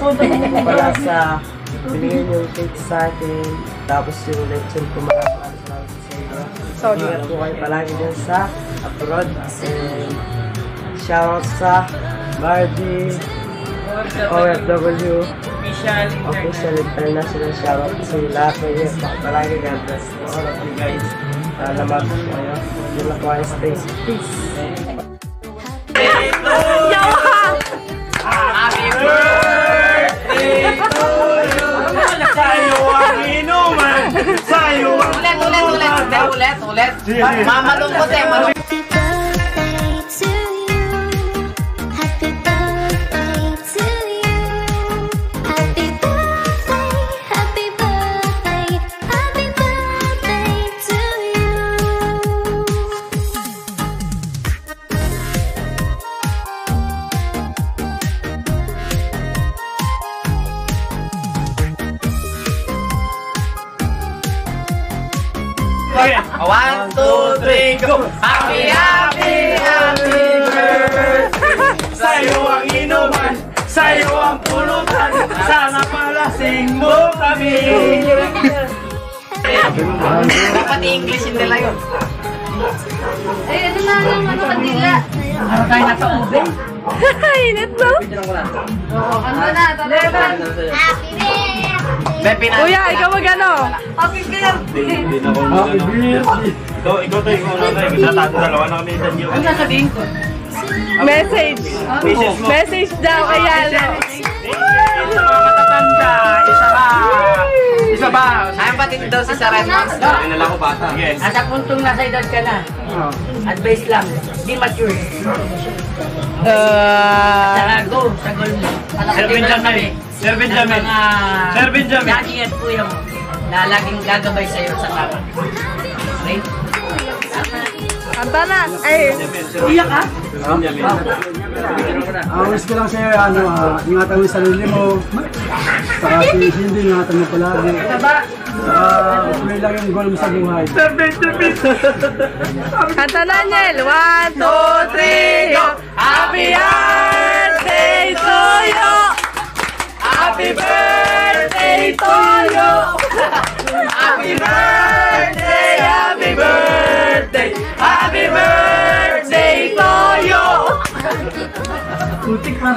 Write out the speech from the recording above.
Wala sa binigyan yung cake sa akin. Tapos yung lechon ko maraming salamat sa inyo. So, ingat po kayo palagi dyan sa abroad. And shoutout sa Barbie, OFW, Official International, shoutout sa lahat ng inyo. Palagi God bless all of you guys. Salamat po kayo. Yun lang po kayo. Stay. Peace. Happy birthday to you! Sa'yo ang inuman! Sa'yo ang Ulit. Mamalungkot eh, malungkot. Okay. 1, 2, 3, go! Happy birthday! Sa'yo ang inuman, sa'yo ang pulutan, sana palasing mo kami. Dapat i-English nila yun. Ay, ano na ano kanila? Ano tayo nasa ube? Init no? Ano na? Happy birthday! Kuya, ikaw magano? Happy birthday! Ikaw tayo, dalawa na kami sa New. Ano sasabihin ko? Message! Message daw kay Yalo! Isa ba matatanda? Isa ba? Ayun pati daw si Sarah Monster. Nala ko bata. Yes. Nasa puntong nasa edad ka na. Advice lang, be mature. Go, sagol mo. Sir Benjamin. Sir Benjamin. Sir Benjamin. Daddy at kuya mo na laging gagabay sa'yo sa tama. Okay? Kanta na! Ay! Iyak ka? Wish ko lang sa'yo, ingatan mo yung sarili mo. Saka si Cindy, ingatan mo palagi. May lang yung goal mo sa buhay. Kanta na, Niel! 1, 2, 3, go! Happy birthday to you! Happy birthday to you! Happy birthday! Happy birthday! Happy birthday to you! Putik pa.